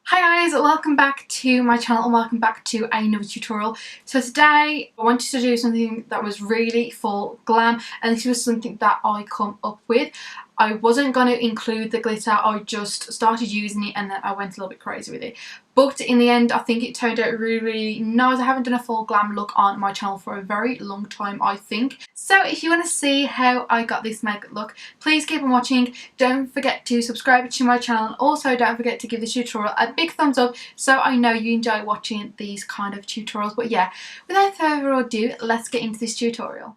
Hi guys, welcome back to my channel and welcome back to another tutorial. So today I wanted to do something that was really for glam, and this was something that I come up with. I wasn't going to include the glitter, I just started using it and then I went a little bit crazy with it. But in the end I think it turned out really nice. I haven't done a full glam look on my channel for a very long time, I think. So if you want to see how I got this makeup look, please keep on watching. Don't forget to subscribe to my channel, and also don't forget to give this tutorial a big thumbs up so I know you enjoy watching these kind of tutorials. But yeah, without further ado, let's get into this tutorial.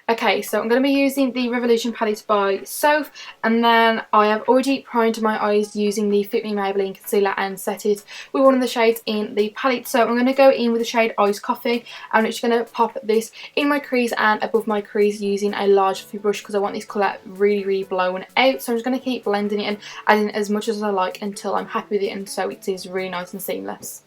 Okay, so I'm going to be using the Revolution palette by Soph, and then I have already primed my eyes using the Fitme Maybelline concealer and set it with one of the shades in the palette. So I'm going to go in with the shade Iced Coffee. I'm just going to pop this in my crease and above my crease using a large fluffy brush because I want this colour really blown out. So I'm just going to keep blending it and adding as much as I like until I'm happy with it, and so it is really nice and seamless.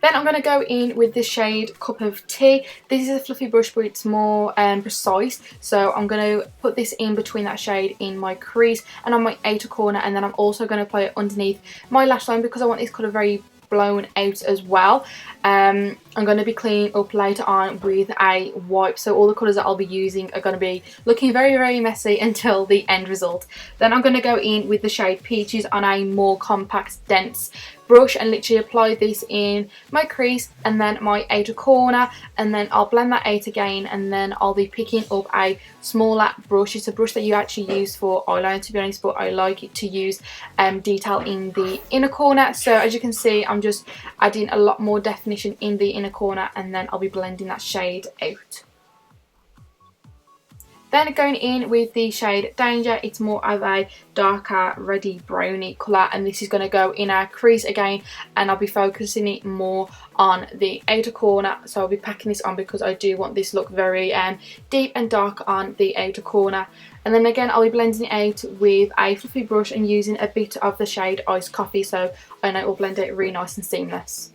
Then I'm going to go in with the shade Cup of Tea. This is a fluffy brush but it's more precise, so I'm going to put this in between that shade in my crease and on my outer corner, and then I'm also going to apply it underneath my lash line because I want this colour very blown out as well. I'm going to be cleaning up later on with a wipe, so all the colours that I'll be using are going to be looking very messy until the end result. Then I'm going to go in with the shade Peaches on a more compact dense brush and literally apply this in my crease and then my outer corner, and then I'll blend that out again, and then I'll be picking up a smaller brush. It's a brush that you actually use for eyeliner, to be honest, but I like it to use detail in the inner corner. So as you can see, I'm just adding a lot more definition in the inner corner, and then I'll be blending that shade out. Then going in with the shade Danger, it's more of a darker reddy browny colour, and this is going to go in our crease again, and I'll be focusing it more on the outer corner. So I'll be packing this on because I do want this look very deep and dark on the outer corner. And then again I'll be blending it out with a fluffy brush and using a bit of the shade Iced Coffee, so I know it will blend out really nice and seamless.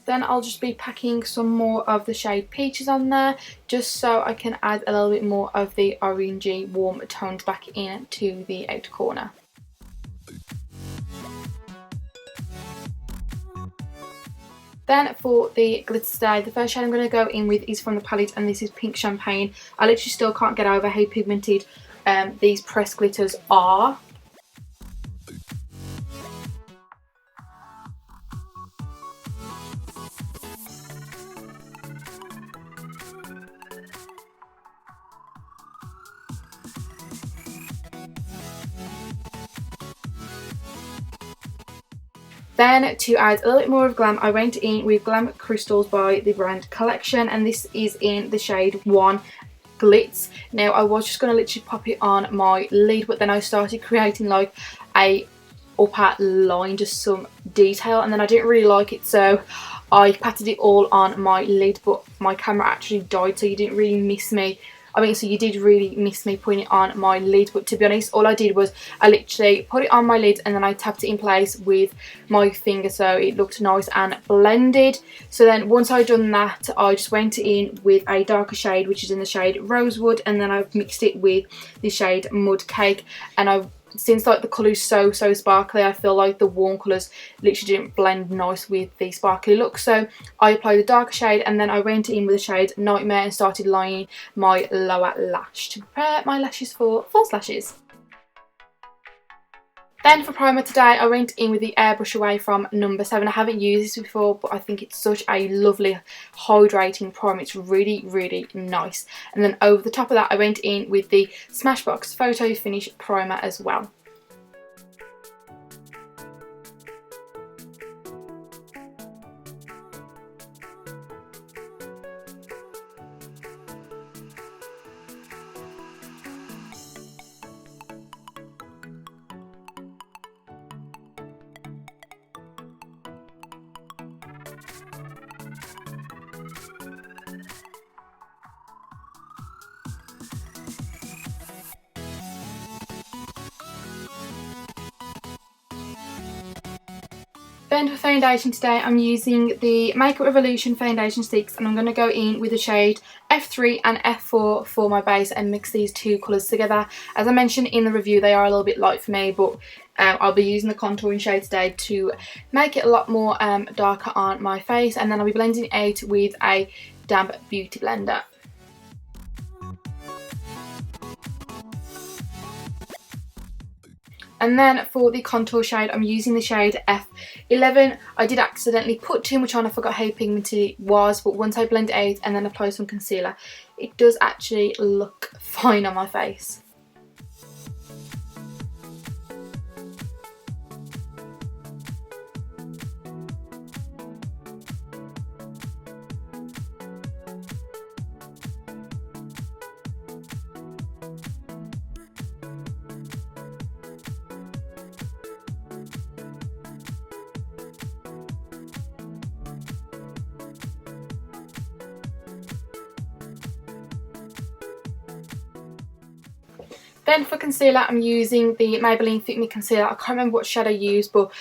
Then I'll just be packing some more of the shade Peaches on there, just so I can add a little bit more of the orangey warm tones back in to the outer corner. Then for the glitter today, the first shade I'm going to go in with is from the palette, and this is Pink Champagne. I literally still can't get over how pigmented these pressed glitters are. Then to add a little bit more of glam, I went in with Glam Crystals by the brand Collection, and this is in the shade 1 GLITZ. Now I was just going to literally pop it on my lid, but then I started creating like a upper line, just some detail, and then I didn't really like it, so I patted it all on my lid, but my camera actually died, so you didn't really miss me. So you did really miss me putting it on my lid, but to be honest, all I did was I literally put it on my lid and then I tapped it in place with my finger so it looked nice and blended. So then once I'd done that, I just went in with a darker shade, which is in the shade Rosewood, and then I've mixed it with the shade Mud Cake, and since like the colour is so sparkly, I feel like the warm colours literally didn't blend nice with the sparkly look. So I applied the darker shade and then I went in with the shade Nightmare and started lining my lower lash to prepare my lashes for false lashes. Then for primer today, I went in with the Airbrush Away from No.7. I haven't used this before, but I think it's such a lovely hydrating primer. It's really nice. And then over the top of that, I went in with the SmashBox Photo Finish Primer as well. Then for foundation today, I'm using the Makeup Revolution foundation sticks, and I'm going to go in with the shade F3 and F4 for my base and mix these two colours together. As I mentioned in the review, they are a little bit light for me, but I'll be using the contouring shade today to make it a lot more darker on my face, and then I'll be blending it out with a damp beauty blender. And then for the contour shade, I'm using the shade F11. I did accidentally put too much on, I forgot how pigmented it was, but once I blend it out and then apply some concealer, it does actually look fine on my face. Then for concealer, I'm using the Maybelline Fitme concealer. I can't remember what shade I used, but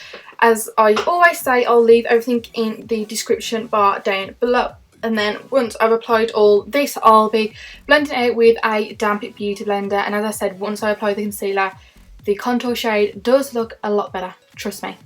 as I always say, I'll leave everything in the description bar down below. And then once I've applied all this, I'll be blending it out with a damp beauty blender. And as I said, once I apply the concealer, the contour shade does look a lot better, trust me.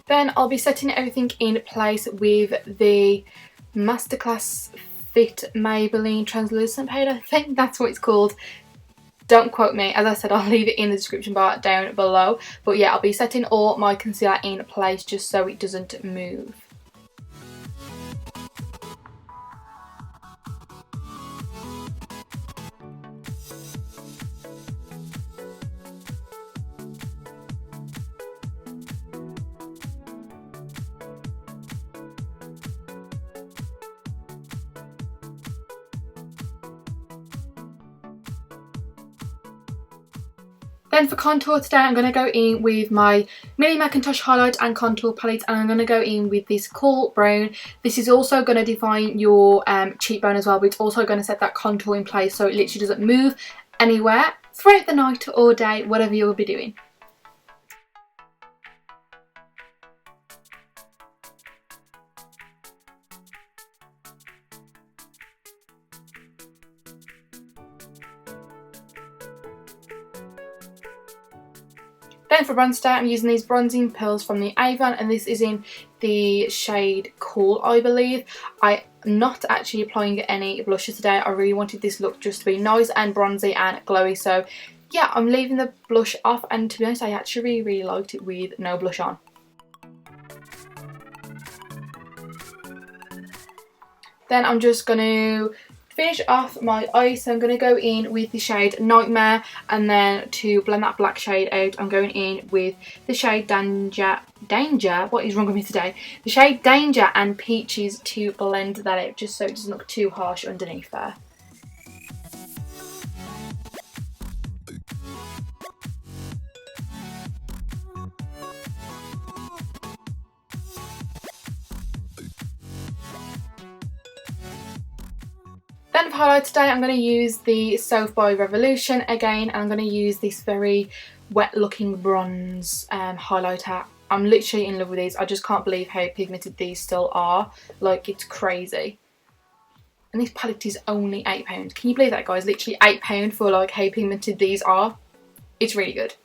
Then I'll be setting everything in place with the Masterclass Fit Maybelline Translucent Powder. I think that's what it's called. Don't quote me. As I said, I'll leave it in the description bar down below. But yeah, I'll be setting all my concealer in place just so it doesn't move. Then for contour today, I'm going to go in with my Millie Macintosh highlight and contour palette, and I'm going to go in with this cool brown. This is also going to define your cheekbone as well, but it's also going to set that contour in place so it literally doesn't move anywhere throughout the night or day, whatever you'll be doing. Then for bronze today, I'm using these bronzing pearls from the Avon, and this is in the shade Cool, I believe. I'm not actually applying any blusher today. I really wanted this look just to be nice and bronzy and glowy, so yeah, I'm leaving the blush off, and to be honest, I actually really liked it with no blush on. Then I'm just going to finish off my eyes, so I'm going to go in with the shade Nightmare, and then to blend that black shade out, I'm going in with the shade Danger, what is wrong with me today? The shade Danger and Peaches to blend that out, just so it doesn't look too harsh underneath there. Then for highlight today, I'm going to use the Soph by Revolution again, and I'm going to use this very wet looking bronze highlighter. I'm literally in love with these. I just can't believe how pigmented these still are. Like, it's crazy. And this palette is only £8. Can you believe that, guys? Literally £8 for like how pigmented these are. It's really good.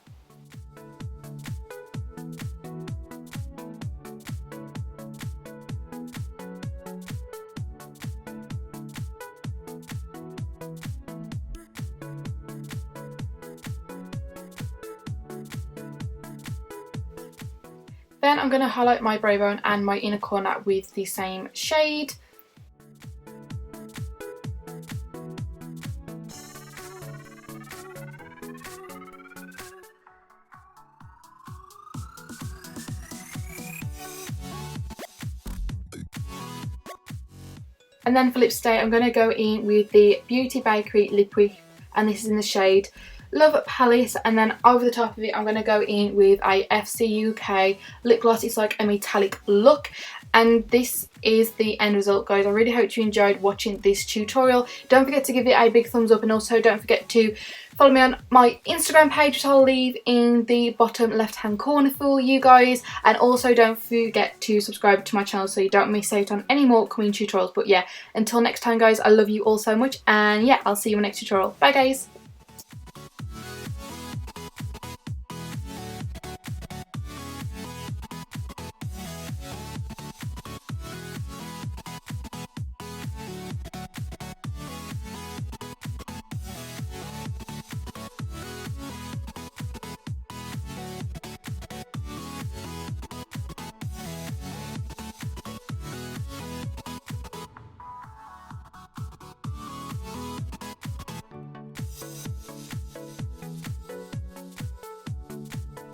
Then I'm going to highlight my brow bone and my inner corner with the same shade. And then for lips today, I'm going to go in with the Beauty Bakerie Lip Wick, and this is in the shade Louvre Palace. And then over the top of it, I'm going to go in with a FCUK lip gloss. It's like a metallic look. And this is the end result, guys. I really hope you enjoyed watching this tutorial. Don't forget to give it a big thumbs up, and also don't forget to follow me on my Instagram page, which I'll leave in the bottom left hand corner for you guys. And also don't forget to subscribe to my channel so you don't miss out on any more upcoming tutorials. But yeah, until next time, guys, I love you all so much, and yeah, I'll see you in my next tutorial. Bye, guys.